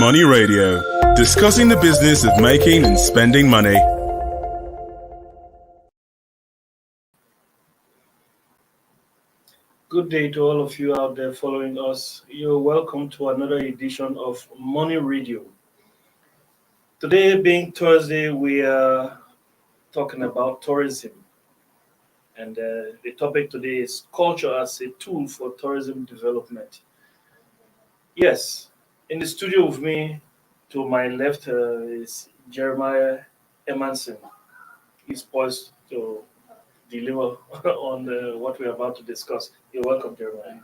Money Radio, discussing the business of making and spending money. Good day to all of you out there following us. You're welcome to another edition of Money Radio. Today, being Thursday, we are talking about tourism. And the topic today is culture as a tool for tourism development. Yes, in the studio with me, to my left, is Jeremiah Emanson. He's poised to deliver on what we're about to discuss. You're welcome, Jeremiah.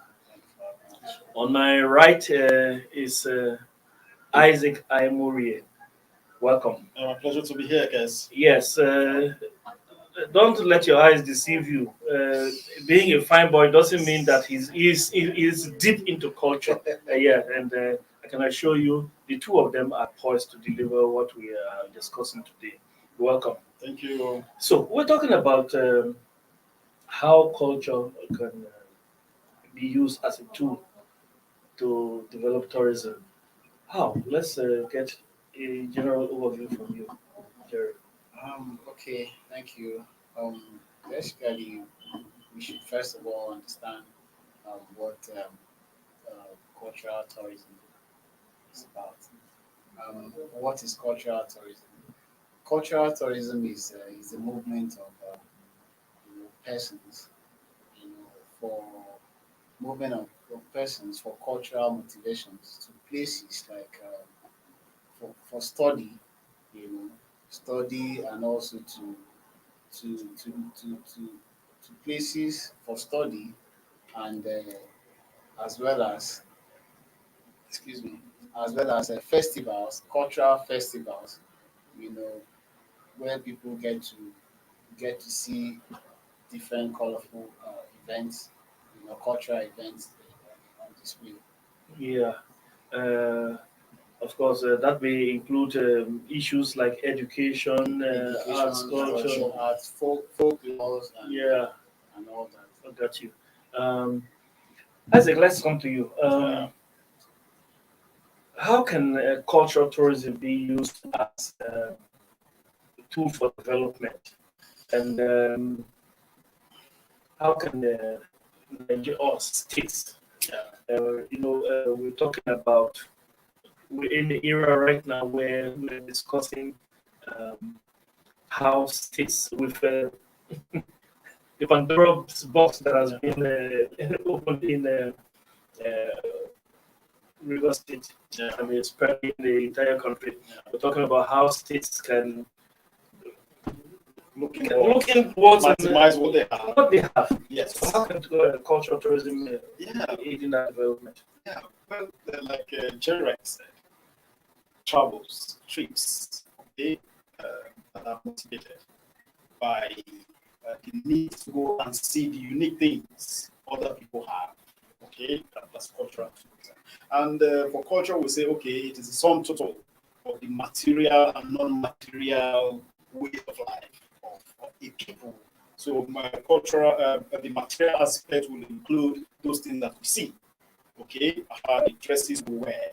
On my right is Isaac Aimorie. Welcome. Pleasure to be here, guys. Yes, don't let your eyes deceive you. Being a fine boy doesn't mean that he's deep into culture. I can assure you the two of them are poised to deliver what we are discussing today. Welcome. Thank you. So we're talking about how culture can be used as a tool to develop tourism. How? Let's get a general overview from you, Jerry. Okay, thank you. Basically, we should first of all understand what cultural tourism is about. What is cultural tourism? Cultural tourism is a movement of persons, for movement of persons for cultural motivations to places like for study, study, and also to places for study, and as well as festivals, cultural festivals, where people get to see different colorful events, cultural events on display. Yeah. Of course, that may include issues like education, arts, culture, arts, folklore, and all that. I got you. Isaac, let's come to you. How can cultural tourism be used as a tool for development? And how can Nigeria or states, we're talking about, we're in the era right now where we're discussing how states with the Pandora's box that has been opened in River State. I mean, spreading the entire country. We're talking about how states can looking towards maximize what they have. Yes. So how can cultural tourism aid in that development? Yeah. Well, like Jerry said, travels, trips, okay, that are motivated by the need to go and see the unique things other people have. Okay, that's cultural tourism. And for culture, we say, okay, it is a sum total of the material and non-material way of life of a people. So my cultural, the material aspect will include those things that we see. Okay, how the dresses we wear,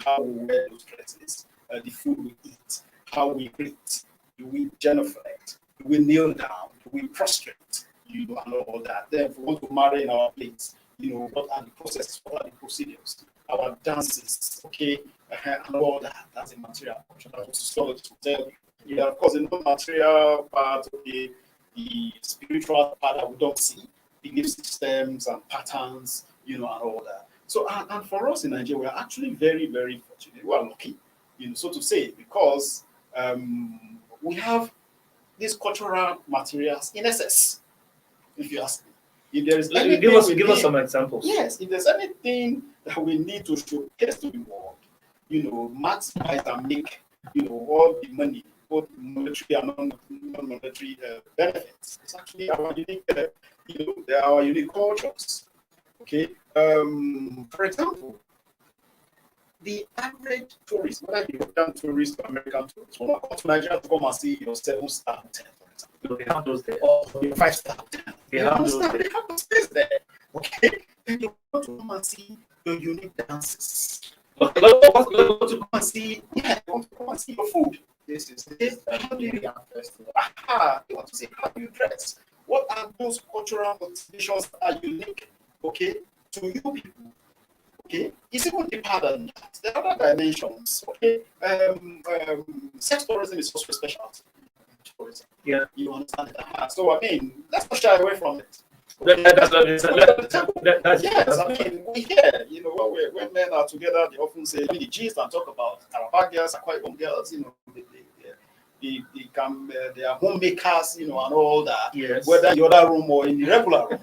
how we wear those dresses, the food we eat, how we greet, do we genuflect, do we kneel down, do we prostrate, and all that. Then if we want to marry in our place, what are the processes, what are the procedures, our dances, okay, and all that. That's a material culture. That's what sociology will tell you. Yeah, of course, the non-material part, okay, the spiritual part that we don't see, belief systems and patterns, and all that. So, and for us in Nigeria, we are actually very, very fortunate. We are lucky, so to say, because we have these cultural materials in excess, if you ask me. If there is anything give us some examples. Yes, if there's anything that we need to showcase to the world, maximize and make, all the money, both monetary and non-monetary benefits. It's actually our unique, our unique cultures. Okay. For example, the average tourist, whether you European tourist or American tourist, will not come to Nigeria to come and see your 7-star hotel, for example. They have those there. Or your 5-star hotel. They have the space there. Okay. Then you want to come and see your unique dances. to come and see, yeah, they want to come and see your food. This is How do you, Indian festival. they want to see how you dress. What are those cultural motivations that are unique, okay, to you people? Okay, it's even deeper than that. There are other dimensions. Okay, sex tourism is also a special tourism. Yeah. You understand it? So I mean, let's not shy away from it. Yes, I mean, we hear, when men are together, they often say, the gist and talk about Calabar girls, Aquarium girls, they are homemakers, and all that. Yes. Whether in the other room or in the regular room.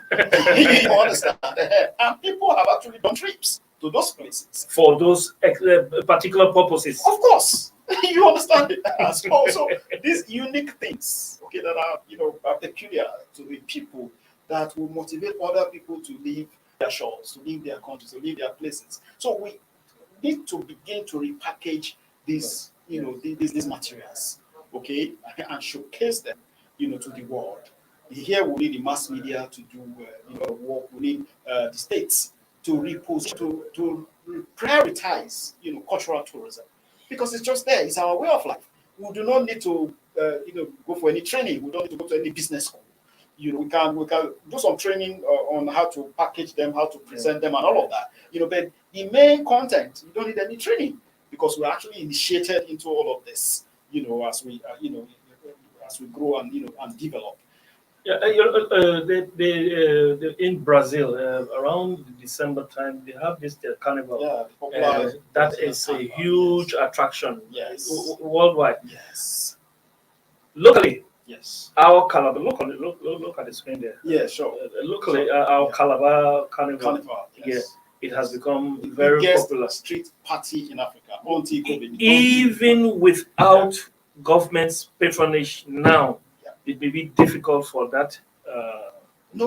You understand? And people have actually done trips to those places. For those particular purposes. Of course. You understand it? So these unique things, okay, that are peculiar to the people that will motivate other people to leave their shores, to leave their countries, to leave their places. So we need to begin to repackage these, these materials, okay, and showcase them, to the world. Here we need the mass media to do work. We need the states to to prioritize, cultural tourism, because it's just there. It's our way of life. We do not need to, go for any training. We don't need to go to any business school. We can do some training on how to package them, how to present them, and all of that. But the main content, you don't need any training, because we're actually initiated into all of this. As we as we grow and and develop. Yeah, in Brazil, around December time, they have this carnival. Yeah, popular that is a huge attraction. Yes. Worldwide. Yes. Locally, Yes. our Calabar, look at the screen there. Yeah, sure. Locally, Sure. our Calabar carnival. Carnival. Yes. It has become The very biggest popular. street party in Africa. Until COVID. Even without government's patronage now, Yeah. it may be difficult for that. No,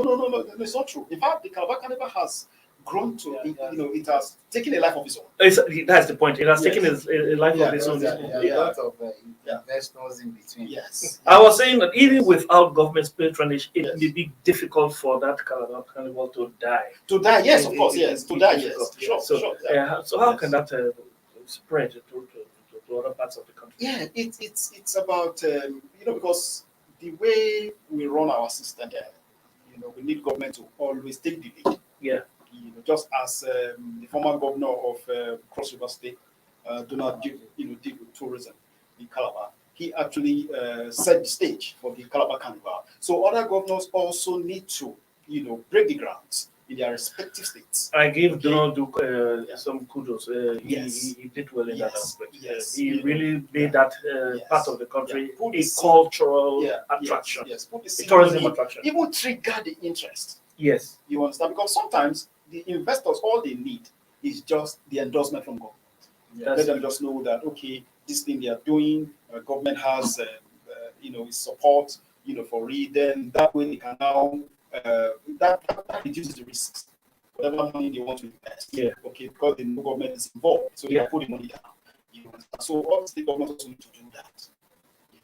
it's not true. In fact, the Calabar Carnival has grown to, it has taken a life of its own. That's the point. It has Yes. taken a life of its own. There are a lot of investors in between. Yes. I was saying that even without government's patronage, it Yes. may be difficult for that Calabar Carnival to die. To die, yes, of course, yes. To die, yes. Difficult, yeah. Sure, So, sure. Yeah. so how Yes. can that spread to other parts of the country? Yeah, it's about because the way we run our system here, we need government to always take the lead. Yeah. Just as the former governor of Cross River State, Donald Duke, did with tourism in Calabar. He actually set the stage for the Calabar Carnival. So other governors also need to, break the grounds in their respective states. I give Donald Duke some kudos. Yes. He did well in that Yes. aspect. Yes. He really made that Yes. part of the country Yeah. Put a the cultural Yeah, attraction, Yes. Put the a tourism ceremony, attraction. even trigger the interest. Yes. You understand? Because sometimes the investors, all they need is just the endorsement from government. Let them just know that, okay, this thing they are doing, government has, its support, for it. Then that way they can now, that reduces the risks. Whatever money they want to invest. Yeah. Okay, because the government is involved, so they Yeah. put the money down. So all the state governments also need to do that.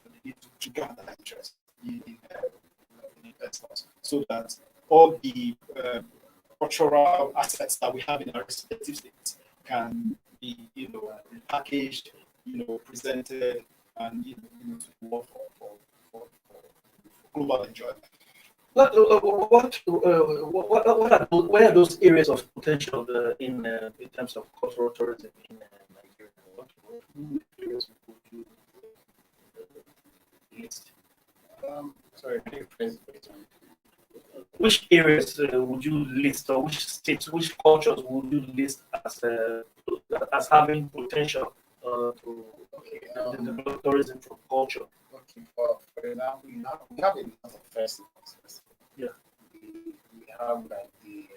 They need to trigger that interest in investors, so that all the cultural assets that we have in our respective states can be, packaged, presented, and to the world for global enjoyment. Where are those areas of potential in terms of cultural tourism in Nigeria? What areas would you list? Sorry, can you rephrase the question? Which areas would you list, or which states, which cultures would you list as having potential to develop tourism from culture? Okay, for example, we have a lot of festivals. Yeah. We have like the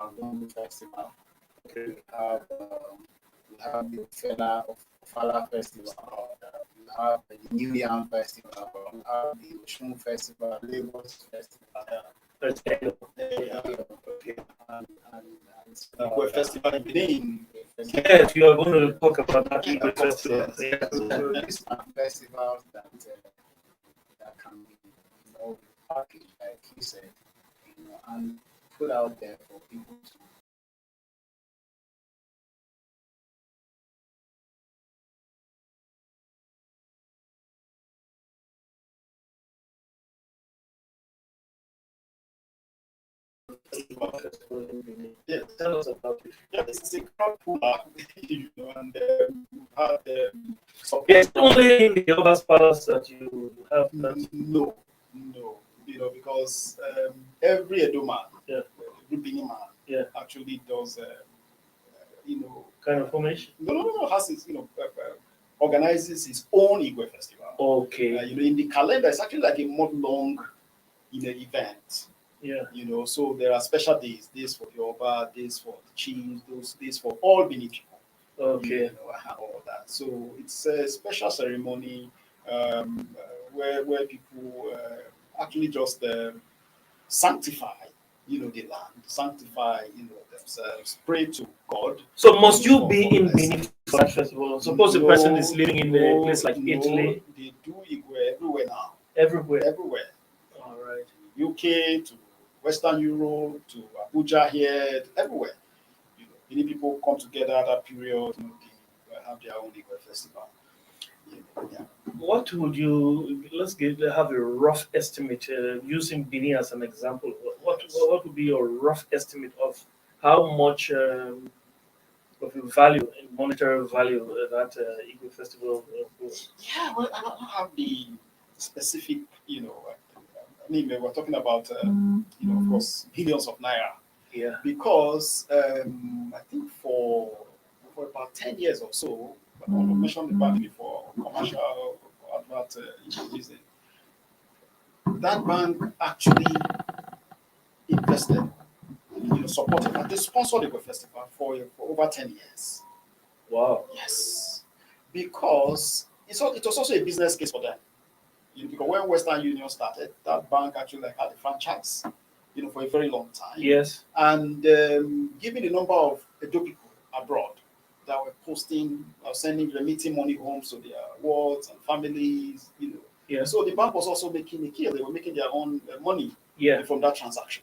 Argungu Festival. Okay. We have the Ofala Festival. We have the New Yam Festival. We have the Oshun Festival, Lagos Festival. Let's say, Okay. Festival in Benin. yes, you are going to talk about that in the festival. Yes. Yes. So these are festivals that can be packaged, like you said, and put out there for people to Yeah, Tell us about it. yeah, this is a crowd puller, and we've had It's only in the Oba's Palace that you have that. no, because every Edo man, Yeah. every Benin man, Yeah. actually does, Kind of formation. no, has his, organizes his own Igwe festival. Okay. In the calendar, it's actually like a month-long, event. Yeah. So there are special days for the Oba, days for the chiefs, those days for all Benin people. Okay. And all that. So it's a special ceremony where people actually just sanctify, the land, sanctify, themselves, pray to God. So must you for be in blessing. Benin for that festival? Suppose the person is living in a place like Italy. They do Igwe everywhere now. Everywhere. Everywhere. All right. UK to Western Europe to Abuja here, everywhere. Many people come together at that period. They have their own Igwe festival. Yeah. What would you? Let's have a rough estimate using Benin as an example. What would be your rough estimate of how much of a value, monetary value that Igbo festival was? Yeah, well, I don't have the specific, we're talking about, of course, billions of naira. Yeah. Because I think for about 10 years or so, I want to mention the bank before, commercial advert using. That bank actually invested, supported, and they sponsored the festival for over 10 years. Wow. Yes. Because it was also a business case for them. Because when Western Union started, that bank actually had a franchise, for a very long time. Yes. And given the number of Edo people abroad that were remitting money home to their wards and families, Yeah. So the bank was also making a kill. They were making their own money from that transaction.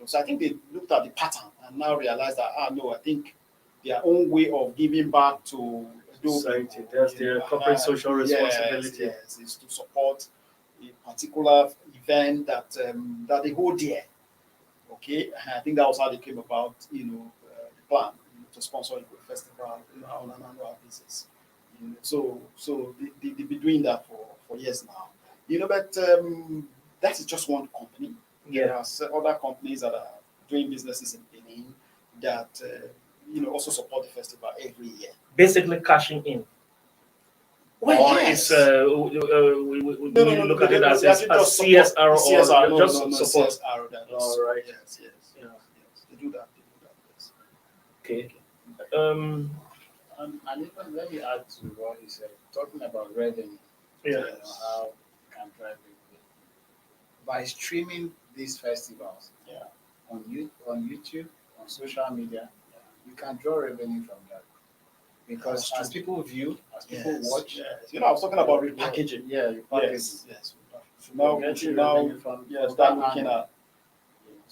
So I think they looked at the pattern and now realized that, no, I think their own way of giving back to society, that's their corporate social responsibility. Yes, is to support a particular event that they hold dear. Okay, I think that was how they came about, the plan to sponsor a festival on an annual basis. So they've been doing that for years now. But that is just one company. Yeah. There are other companies that are doing businesses in Benin that also support the festival every year. Basically cashing in. Well, yes. We look at it as CSR or just support. CSR. All right. Yes. They do that. Yes. Okay. And even let me add to what he said, talking about revenue. Yeah. How you can drive it by streaming these festivals. Yeah. On YouTube, on social media, you can draw revenue from that. Because as people view, as people watch, I was talking about repackaging. Yeah, you package. Yes. So now we should start looking at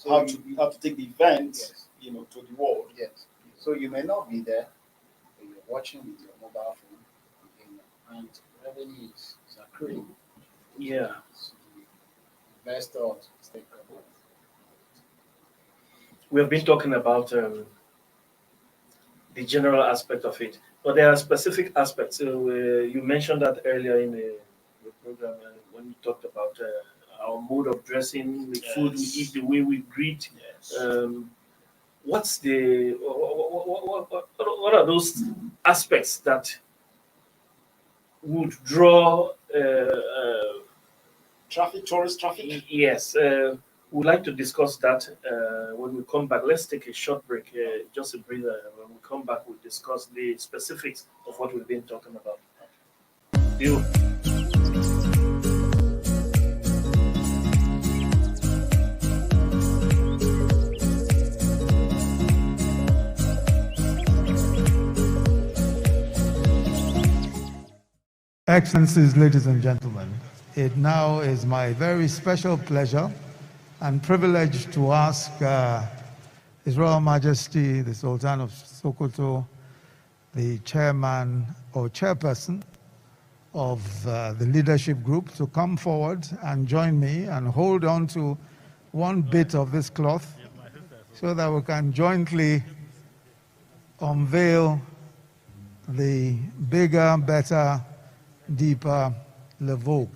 how to take the event, to the world. Yes. So you may not be there, but you're watching with your mobile phone, and revenue is accruing. Yeah. Investors, stakeholders. We have been talking about the general aspect of it, but there are specific aspects. You mentioned that earlier in the program when you talked about our mode of dressing, the food we eat, the way we greet. Yes. What's the what are those aspects that would draw tourist traffic? Yes. We'd like to discuss that when we come back. Let's take a short break, just a breather. When we come back, we'll discuss the specifics of what we've been talking about. Deal. Excellencies, ladies and gentlemen, it now is my very special pleasure and privilege to ask His Royal Majesty, the Sultan of Sokoto, the chairman or chairperson of the leadership group, to come forward and join me and hold on to one bit of this cloth so that we can jointly unveil the bigger, better, deeper Levoque.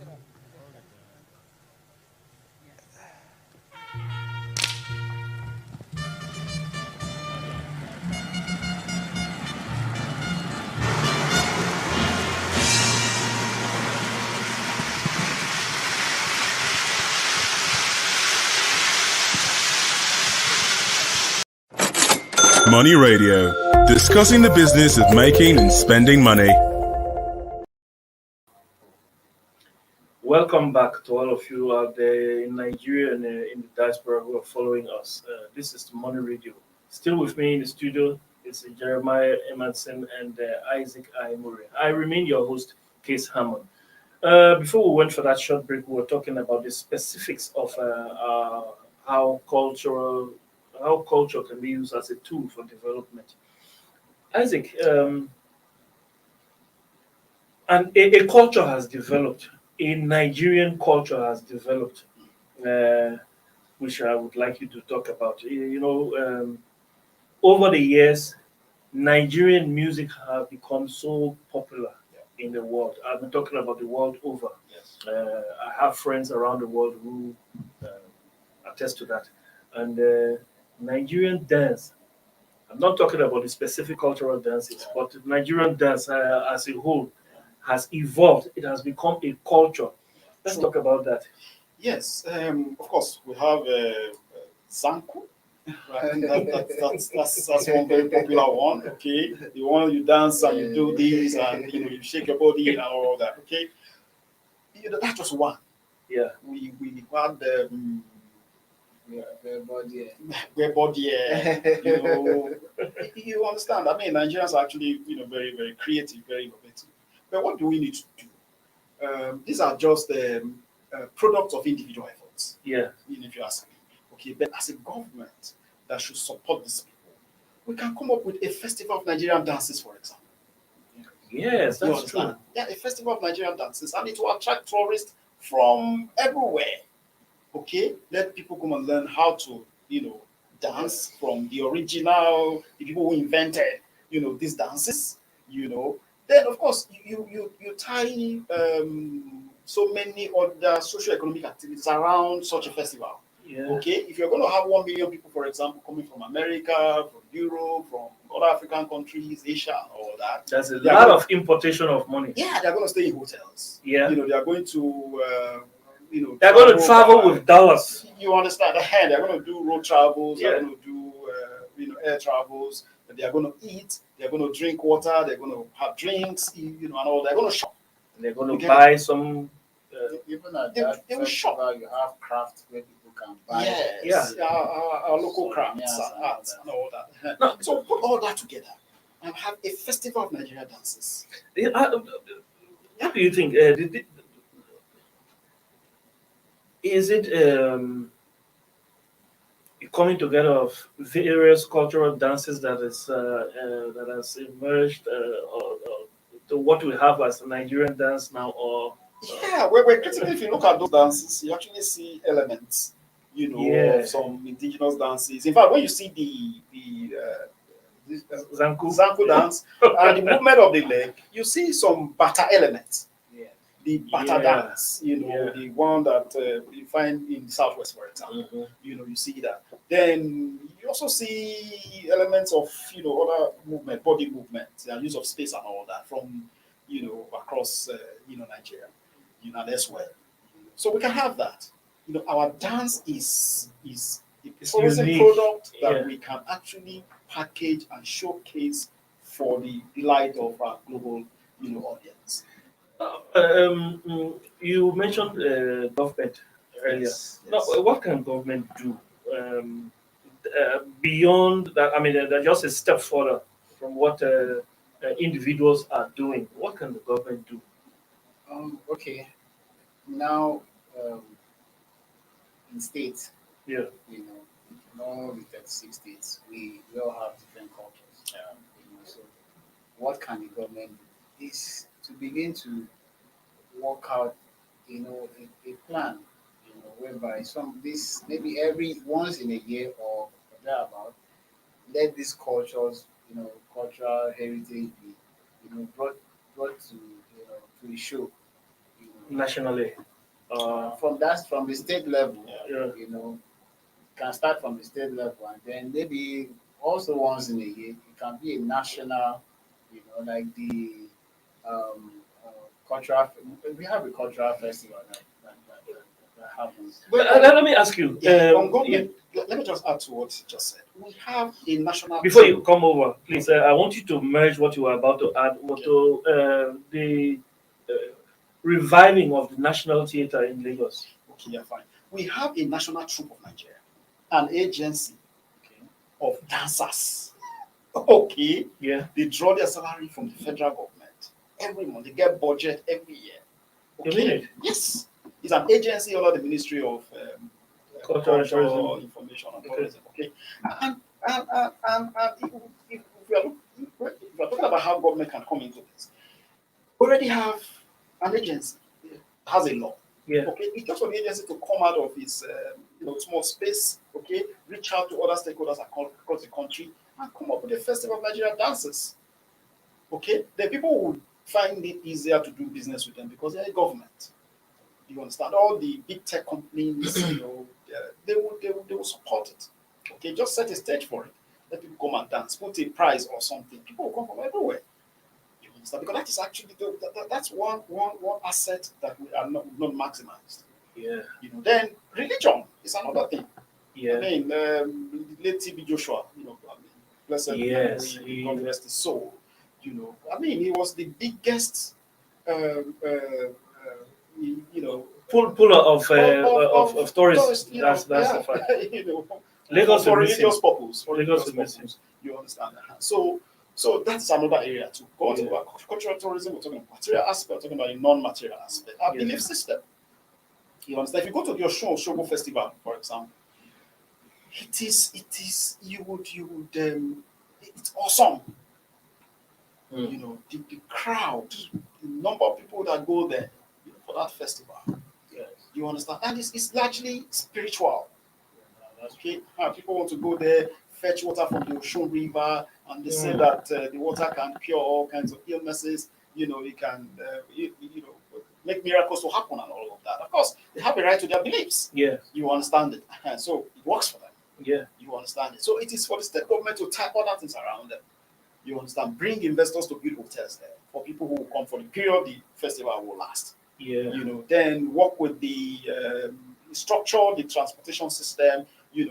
Money Radio, discussing the business of making and spending money. Welcome back to all of you out there in Nigeria and in the diaspora who are following us. This is the Money Radio. Still with me in the studio is Jeremiah Emerson and Isaac Aimuri. I remain your host, Case Hammond. Before we went for that short break, we were talking about the specifics of how culture can be used as a tool for development. Isaac, and a culture has developed, a Nigerian culture has developed, which I would like you to talk about. Over the years, Nigerian music have become so popular in the world. I've been talking about the world over. Yes. I have friends around the world who attest to that. And Nigerian dance, I'm not talking about the specific cultural dances, but the Nigerian dance as a whole has evolved. It has become a culture. Let's talk about that. Yes, of course, we have Zanku. I think that's one very popular one. Okay, the one you dance and you do this and you shake your body and all that. Okay, that was one. Yeah. We had where body. You understand? I mean, Nigerians are actually very very creative, very innovative. But what do we need to do? These are just products of individual efforts. Yeah. If you ask me. Okay, but as a government that should support these people, we can come up with a festival of Nigerian dances, for example. Yes, that's true. Yeah, a festival of Nigerian dances, and it will attract tourists from everywhere. Okay, let people come and learn how to, dance from the original, the people who invented, these dances. Then of course you tie so many other socio-economic activities around such a festival. Yeah. Okay, if you're going to have 1 million people, for example, coming from America, from Europe, from other African countries, Asia, and all that, there's a lot of importation of money. Yeah, they're going to stay in hotels. Yeah. They are going to, they're going to travel with dollars. You understand? They're going to do road travels. Yeah. They're going to do, air travels. They are going to eat. They're going to drink water. They're going to have drinks. And all. They're going to shop. They're going to buy some. Even at They will shop. festival, you have crafts where people can buy. Yes. Yeah. Our local crafts and arts and all that. Now, so put all that together and have a festival of Nigerian dances. What do you think? Is it coming together of various cultural dances that has emerged, or to what we have as a Nigerian dance now, or? Yeah, we're critically, if you look at those dances, you actually see elements, of some indigenous dances. In fact, when you see the Zanku dance and the movement of the leg, you see some bata elements. Yeah. The bata dance, the one that you find in the Southwest, for example. Mhm. You see that. Then you also see elements of, other movement, body movement, and use of space and all that from, across, Nigeria, and elsewhere. So we can have that. Our dance is a tourism unique. product that Yeah. we can actually package and showcase for the delight of our global, audience. You mentioned government earlier. Yes. Now, what can government do beyond that? I mean, they're just a step further from what individuals are doing. What can the government do? Okay. Now, in states, Yeah. in all the 36 states, we all have different cultures. So what can the government do? Is to begin to work out, a plan, whereby maybe every once in a year or thereabout. Let these cultures, cultural heritage be, brought to, to a show, nationally. from the state level, Yeah. can start from the state level, and then maybe also once in a year it can be a national, like the um, cultural. We have a cultural festival that happens. But Let me ask you. on government, let me just add to what you just said. We have a national. Before you come over, please, I want you to merge what you were about to add, the uh, reviving of the National Theatre in Lagos. Okay, yeah, fine. We have a national troupe of Nigeria, an agency, okay, of dancers. Okay, Yeah. they draw their salary from the federal government every month. They get budget every year. You mean Okay, it? yes, it's an agency under the Ministry of Culture and Culture, tourism. Information, and Okay. Tourism. Okay, and if we are talking about how government can come into this, we already have an agency that has a law. Yeah. Okay, it's just for the agency to come out of its small space. Okay, reach out to other stakeholders across the country and come up with a festival of Nigerian dances. Okay, then people would find it easier to do business with them because they're a government. You understand? All the big tech companies, they will support it. Okay, just set a stage for it. Let people come and dance. Put a prize or something. People will come from everywhere. You understand? Because that is actually that's one asset that we are not maximized. Yeah. Then religion is another thing. Yeah. I mean, late TB Joshua, blessed Yes, memory, God rest his soul. I mean, he was the biggest, um, uh, Puller of tourists. That's yeah, the fact. Lagos Lagos for is missing. religious purpose. For Lagos religious is missing. purpose. You understand that? So that's another area too. Go to Yeah. cultural tourism. We're talking about material aspect. We're talking about a non-material aspect. Our Yeah. belief system. You understand? If you go to the Shogo Festival, for example, it is you would it's awesome. Mm. The crowd, the number of people that go there for that festival. Yes. You understand? And it's largely spiritual. Okay, people want to go there, fetch water from the Ocean River, and they say that the water can cure all kinds of illnesses. It can, make miracles to happen and all of that. Of course, they have a right to their beliefs. Yeah. You understand it, so it works for them. Yeah. You understand it. So it is for the state government to tie other things around them. You understand? Bring investors to build hotels there for people who will come for the period the festival will last. Yeah. Then work with the structure, the transportation system, and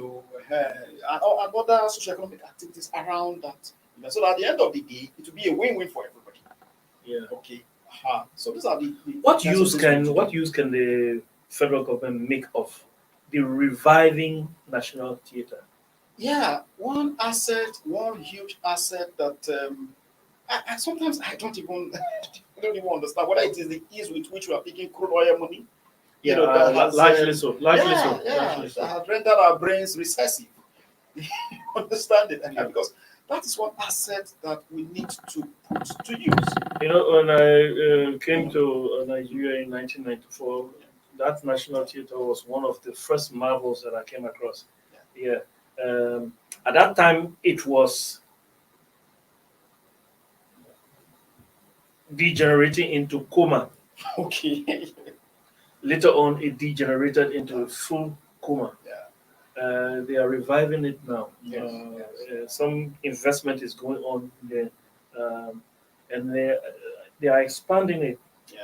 other socioeconomic activities around that. So that at the end of the day, it will be a win-win for everybody. Yeah. Okay. So these are the What kinds of use things can we do. what use can the federal government make of the reviving National Theatre? Yeah, one huge asset that I sometimes I don't even I don't even understand whether it is the ease with which we are taking crude oil money. Yeah, That has largely so. Largely yeah, so. yeah, Largely that so. has rendered our brains recessive. You understand it? Yeah. Because that is one asset that we need to put to use. When I came to Nigeria in 1994, that National Theatre was one of the first marvels that I came across. Yeah. At that time, it was degenerating into coma. Okay. Later on, it degenerated into a full coma. Yeah. They are reviving it now. Yes, Some investment is going on there, and they are expanding it. Yeah.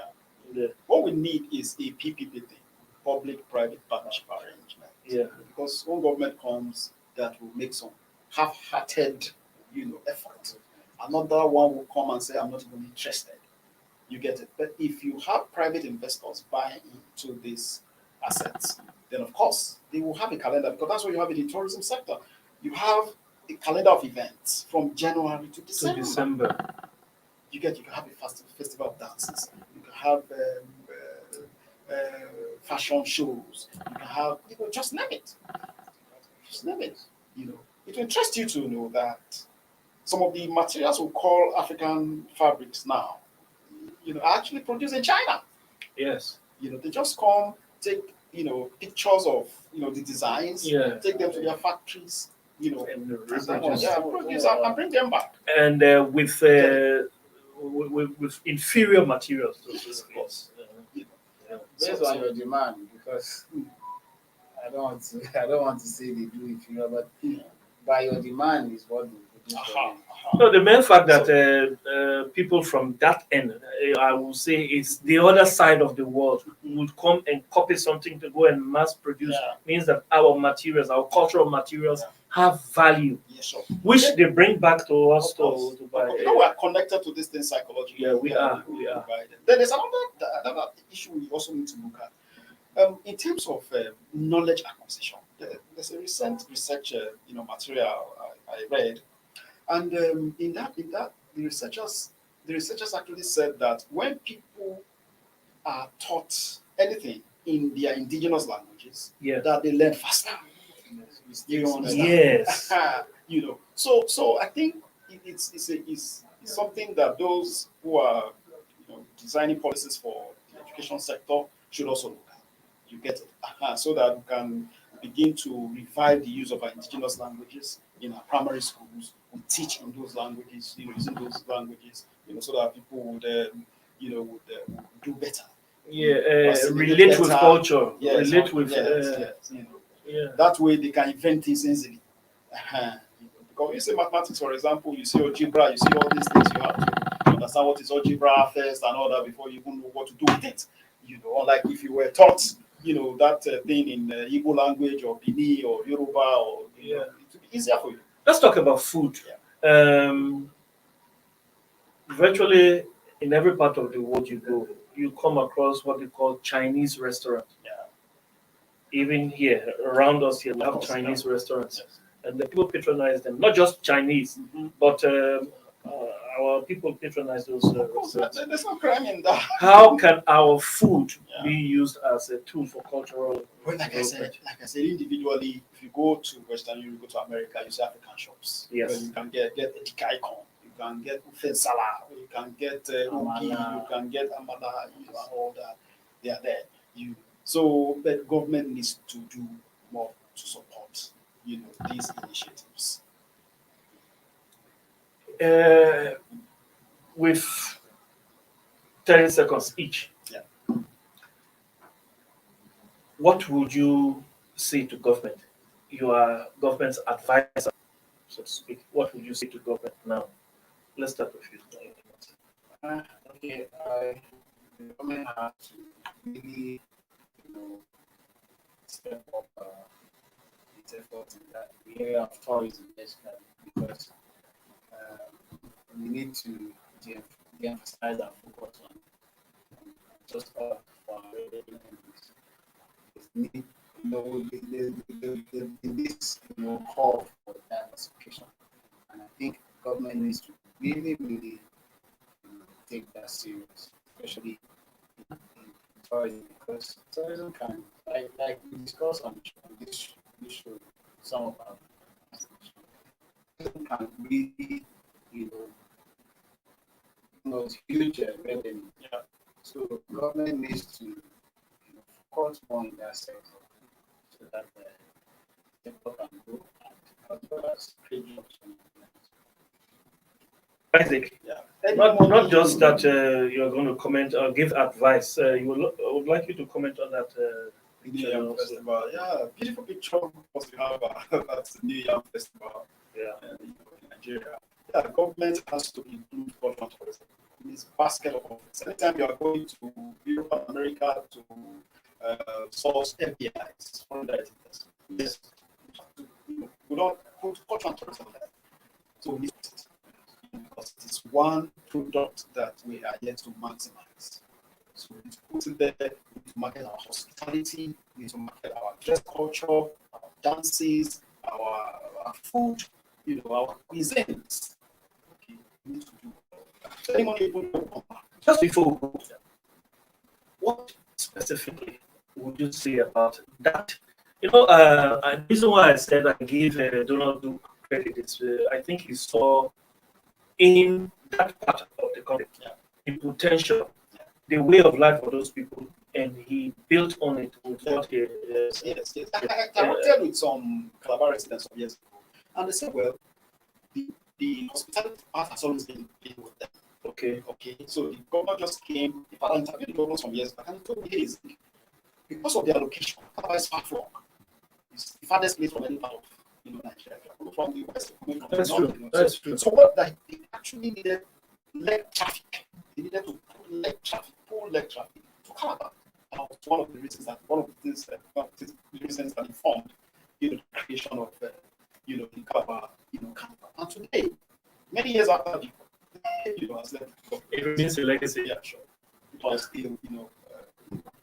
Yeah. What we need is a PPP thing, public-private partnership arrangement. Yeah. Because when government comes, that will make some half-hearted, effort. Another one will come and say, "I'm not even interested." You get it. But if you have private investors buying into these assets, then of course they will have a calendar because that's what you have in the tourism sector. You have a calendar of events from January to To December. December. You can have a festival of dances. You can have fashion shows. You can have just name it. Just name it. It will interest you to know that some of the materials we call African fabrics now, are actually produced in China. Yes. They just come, take, pictures of, the designs, Yeah. take them to their factories, you know, And the produce, produce. and bring them back. And with inferior materials. Yes, of course. You know, Based on your demand, because I don't want to say they do it, but by your demand is what they produce for you. So the main fact that people from that end, I will say, is the other side of the world would come and copy something to go and mass produce means that our materials, our cultural materials, have value, which they bring back to us to buy. You know, we are connected to this thing psychologically. Yeah, we are. Then there's another issue we also need to look at. In terms of knowledge acquisition, there's a recent research, material I read, and in that, the researchers actually said that when people are taught anything in their indigenous languages, that they learn faster. You understand? Yes. So I think it's something that those who are designing policies for the education sector should also look at. You get it, so that we can begin to revive the use of our indigenous languages in our primary schools. We teach in those languages, using those languages, so that people would, would do better. Relate with culture. Relate with. That way they can invent things easily. Because you say mathematics, for example, you see algebra, you see all these things, you have to understand what is algebra first and all that before you even know what to do with it. Unlike if you were taught, that thing in Igbo language or Bini or Yoruba, or it would be easier for you. Let's talk about food. Virtually in every part of the world you go, you come across what they call Chinese restaurants. Even here, around us here, we have Chinese restaurants. And the people patronize them. Not just Chinese, but our people patronize those restaurants. There's no crime in that. How can our food be used as a tool for cultural? Well, like I said, individually, if you go to Western Europe, you go to America, you see African shops. Yes. Where you can get Edikai corn, you can get Ufe Sala, you can get Ogi, you can get Amala, and all that. They are there. So the government needs to do more to support, these initiatives. With 30 seconds each. What would you say to government? You are government's advisor, so to speak. What would you say to government now? Let's start with you. The government has to really, step up its efforts in that the area of tourism, basically, because we need to de-emphasize and focus on just for our enemies. Need, this call for diversification, and I think government needs to really take that serious, especially in tourism, because tourism can, like we discussed on this show, some of our tourism can really, it's huge revenue. So government needs to focus more in that sector so that people can grow and as well as create jobs. Isaac, not just that you're going to comment or give advice. I would like you to comment on that. New Yam Festival. Beautiful picture what we have at the New Yam Festival in Nigeria. Government has to include cultural tourism in this basket of offers. Anytime you are going to Europe and America to source FDIs, foreign direct investment, yes, we don't put cultural tourism there. So we need it because it is one product that we are yet to maximize. So we need to put it there, we need to market our hospitality, we need to market our dress culture, our dances, our food, our cuisines. Okay, we need to do so anyone will come back. Just before we go, what specifically would you say about that? The reason why I said I give Donald Duke credit is I think he saw in that part of the country the potential, the way of life for those people, and he built on it with what he. Yes. I worked with some Calabar residents some years ago, And they said, well, the hospitality part has always been with them. Okay. Okay, so the governor just came. If I interviewed the governor some years back, and he told me, hey, because of their location, Calabar is far from. It's the farthest place from any part of Nigeria. From the west, coming from That's the north. true. That's true. So what they actually needed leg traffic. They needed to pull leg traffic to Calabar. And it's one of the reasons that the reasons that informed the creation of in Calabar, Calabar. And today, many years after the as it remains a legacy. Yeah, sure. It was still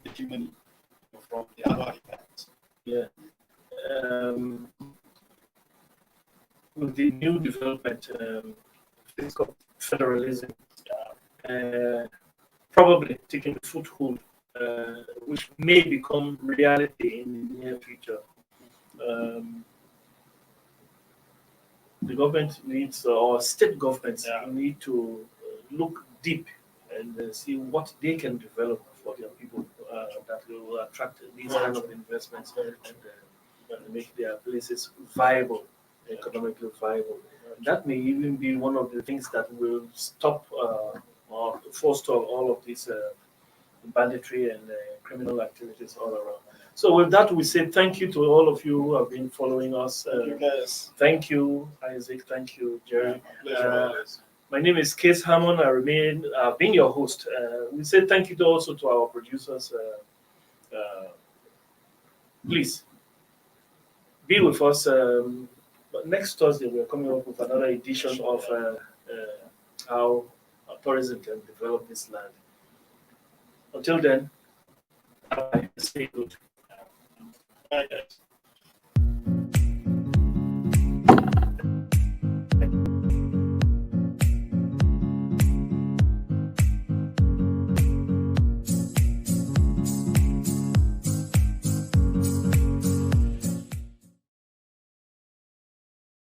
taking money from the other events. Yeah. With the new development, fiscal federalism, probably taking a foothold, which may become reality in the near future. The government needs, or state governments need to look deep and see what they can develop for their people that will attract these kind of investments and make their places viable, economically viable. That may even be one of the things that will stop or forestall all of these banditry and criminal activities all around. So with that, we say thank you to all of you who have been following us. Thank you guys. Thank you, Isaac. Thank you, Jerry. Pleasure. My name is Case Hammond. I've been your host. We say thank you also to our producers. Please be with us. But next Thursday, we're coming up with another edition of how tourism can develop this land. Until then, stay good. Bye, guys.